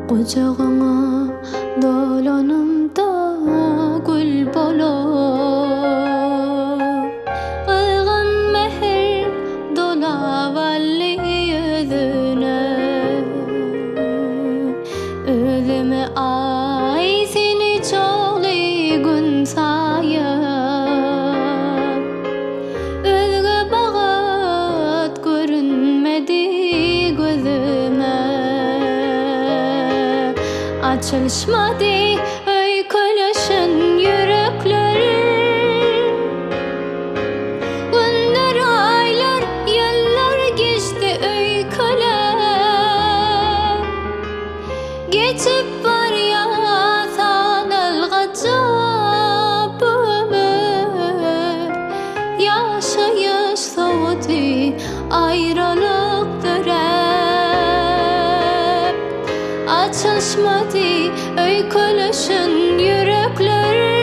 Qucağına dolanımda gül bolup, ılgın mehir dolavalli yüzüne. Özüme ay seni çoğli gün sayıp, özge bağıt görünmedi gözüme. Açılışmadı öyküleşen yüreklerim. Günler, aylar, yıllar geçti öyküler. Geçip var ya sanılgaca ömür. Yaşayış soğudu ayrılıktır hep. Açılışmadı öyküleşen yüreklerim.